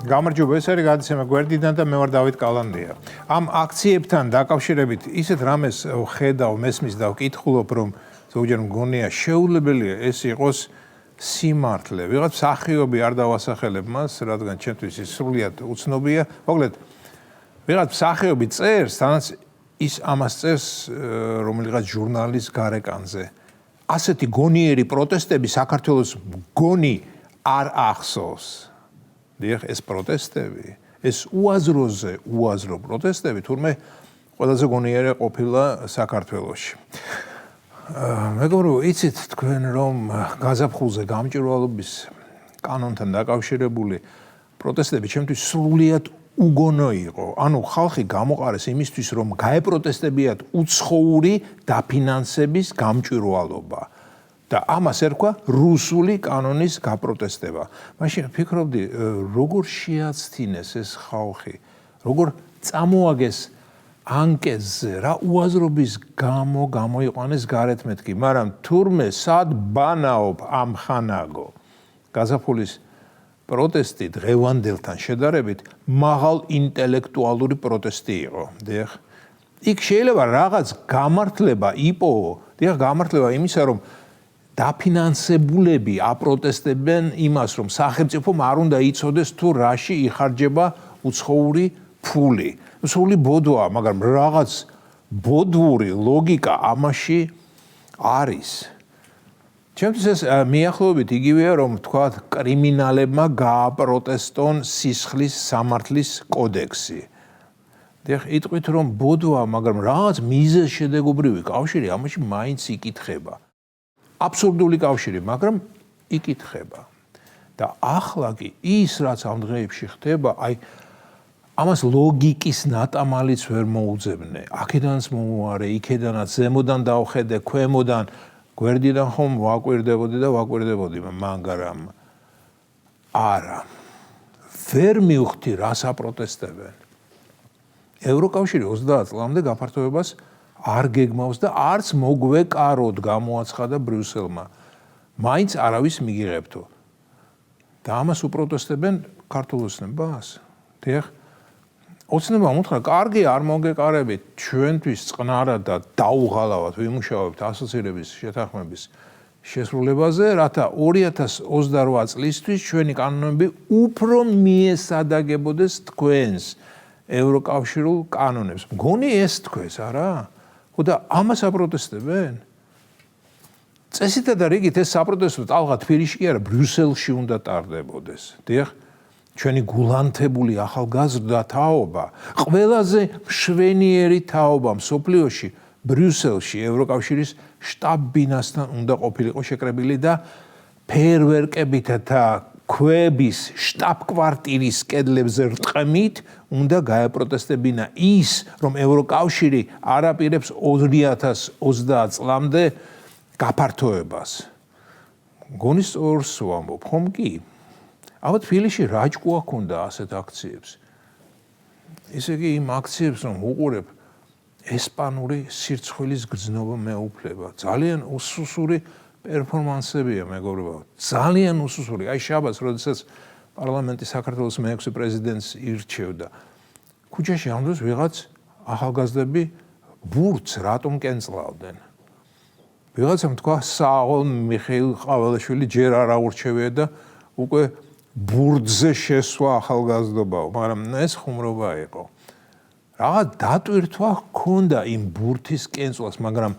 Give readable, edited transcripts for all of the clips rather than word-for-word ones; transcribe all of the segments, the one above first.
გამარჯობა, ეს არის გადაცემა გვერდიდან და მე ვარ დავით კალანდია. Ამ აქციებთან დაკავშირებით ისეთ რამეს ხედავ, მესმის და ვკითხულობ, რომ ზოგჯერ მგონია შეუძლებელია ეს იყოს სიმართლე. ვიღაც მსახიობი არ დავასახელებ მას, რადგან ჩემთვის ის სრულიად უცნობია. მოკლედ, ვიღაც მსახიობი წერს, თანაც ის ამას წერს რომელიღაც ჟურნალის გარეკანზე. ასეთი გონიერი პროტესტები საქართველოს გონი არ ახსოვს. დიახ, ეს პროტესტები, ეს უაზრო პროტესტები, თურმე ყველაზე გონიერი ყოფილა საქართველოში. მეგობრო, იცით თქვენ რომ გაზაფხულზე გამჭვირვალობის კანონთან დაკავშირებული პროტესტები ჩემთვის სრულიად უგონო იყო. ანუ ხალხი გამოყარეს იმისთვის, რომ გაეპროტესტებიათ უცხოური დაფინანსების გამჭვირვალობა. და ამას ერქვა რუსული კანონის გაპროტესტება. მაშინ ფიქრობდი, როგორ შეაცთინეს ეს ხალხი, როგორ წამოაგეს ანკეზზე, რა უაზრობის გამოიყვანეს გარეთ მეთქი, მაგრამ თურმე სად ბანაობ ამხანაგო. გაზაფხულის პროტესტი დღევანდელთან შედარებით მაღალ ინტელექტუალური პროტესტი იყო. დიახ, იქ შეიძლება რაღაც გამართლება იპოვო, დიახ, გამართლება იმისა, რომ დაფინანსებულები აპროტესტებენ იმას, რომ სახელმწიფომ არ უნდა იცოდეს თუ რაში იხარჯება უცხოური ფული. სრული ბოდოა, მაგრამ რაღაც ბოდვური ლოგიკა ამაში არის. ჩემთვის ეს მიახლოებით იგივეა, რომ თქვათ კრიმინალებმა გააპროტესტონ სისხლის სამართლის კოდექსი. დიახ, იტყვით რომ ბოდოა, მაგრამ რაღაც მიზეზშედეგობრივი კავშირი ამაში მაინც იკითხება. აბსურდული კავშირი, მაგრამ იკითხება. და ახლა კი ის რაც ამ დღეებში ხდება, აი ამას ლოგიკის ნატამალიც ვერ მოუძებნე. აქედანაც მომუარე, იქედანაც ზემოდან დავხედე, ქვემოდან, გვერდიდან ხომ ვაკვირდებოდი, მაგრამ არა. ვერ მივხვდი რას აპროტესტებენ. ევროკავშირი 30 წლამდე გაფართოებას არ გეგმავს და არც მოგვეკაროდ გამოაცხადა ბრიუსელმა. მაინც არავის მიგიღებთო. და ამას უპროტესტებენ ქართულ ოცნებას. დიახ, ოცნებამ უთხრა, კარგი არ მოგეყარებით, ჩვენთვის წყნარად და დაუღალავად ვიმუშავებთ ასოცირების შეთანხმების შესრულებაზე, რათა 2028 წლისთვის ჩვენი კანონები უფრო მიესადაგებოდეს თქვენს ევროკავშირულ კანონებს. მგონი ეს თქვენს, არა? და ამას აპროტესტებენ. წესითა და რიგით ეს საპროტესტო ტალღა თბილისში კი არა, ბრიუსელში უნდა ტარდებოდეს. დიახ, ჩვენი გულანთებული ახალგაზრდა თაობა, ყველაზე მშვენიერი თაობა მსოფლიოში, ბრიუსელში, ევროკავშირის შტაბ-ბინასთან უნდა ყოფილიყო შეკრებილი და ფეერვერკებით და ქვების შტაბ-კვარტირის კედლებზე რტყმით უნდა გაეპროტესტებინა ის, რომ ევროკავშირი არ აპირებს 2030 წლამდე გაფართოებას. გონის ორს ვამბობ, ხომ კი? აბა თბილისში რა ჭკუა ქონდა ასეთ აქციებს. ესე იგი იმ აქციებს რომ უყურებ ესპანური სირცხვილის გრძნობა მეუფლება. ძალიან უსუსური პერფორმანსებია, მეგობრებო. ძალიან უსუსური. აი შაბათს, როდესაც პარლამენტი საქართველოს მე-6 პრეზიდენტს ირჩევდა. ქუჩაში ამ დროს ვიღაც ახალგაზრდები ბურთს რატომ კენწლავდნენ. ვიღაცამ თქვა, სააღონ მიხეილ ყაველაშვილი ჯერ არ აურჩევია და უკვე ბურთზე შესვა ახალგაზრდობაო, მაგრამ ეს ხუმრობა იყო. რაღაც დატვირთვა ჰქონდა იმ ბურთის კენწვლას, მაგრამ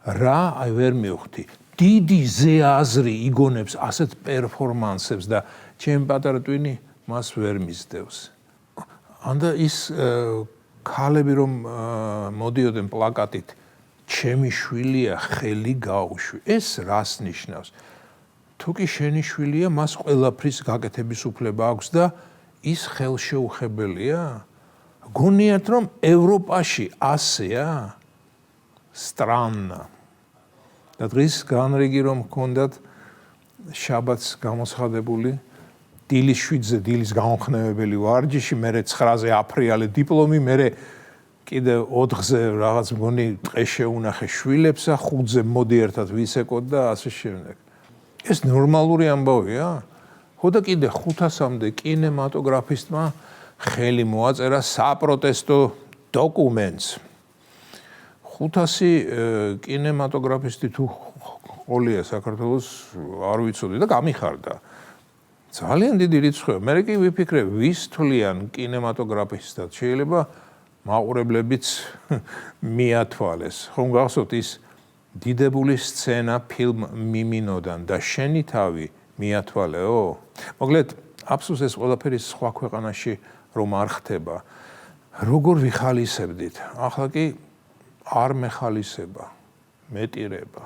რა აი ვერ მივხვდი. დიდი ზეაზრი იგონებს ასეთ პერფორმანსებს და ჩემი პატარა ტვინი მას ვერ მისდევს. ანდა ის ქალები რომ მოდიოდნენ პლაკატით ჩემი შვილია ხელი გაუშვი. ეს რას ნიშნავს? თუ კი შენი შვილია, მას ყველაფრის გაკეთების უფლება აქვს და ის ხელშეუხებელია? გონიათ რომ ევროპაში ასეა? სტრანნა. და დღის განრიგი რომ ჰქონდათ შაბათს გამოცხადებული დილის 7-ზე დილის გამხნევებელი ვარჯიში, მერე 9-ზე აფრიალე დიპლომი, მერე კიდევ 4-ზე რაღაც მგონი დღე შეუნახე შვილებსა, 5-ზე მოდი ერთად ვისეკოთ და ასე შემდეგ. ეს ნორმალური ამბავია? ხო და კიდე 500-მდე კინემატოგრაფისტმა ხელი მოაწერა საპროტესტო დოკუმენტს. 500 კინემატოგრაფისტი თუ ყოლია საქართველოს არ ვიცოდი და გამიხარდა. ძალიან დიდი რიცხვია. მე კი ვიფიქრე, ვის თვლიან კინემატოგრაფისტად შეიძლება მაყურებლებიც მიათვალეს. ხომ გახსოვთ ის დიდებული სცენა ფილმ მიმინოდან და შენი თავი მიათვალეო? მოკლედ, აფსუს ეს ყველაფერი სხვა ქვეყანაში რომ არ ხდება. როგორ ვიხალისებდით? ახლა კი არ მეხალისება, მეტირება.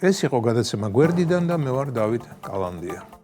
ეს იყო გადაცემა გვერდიდან და მე ვარ დავით კალანდია.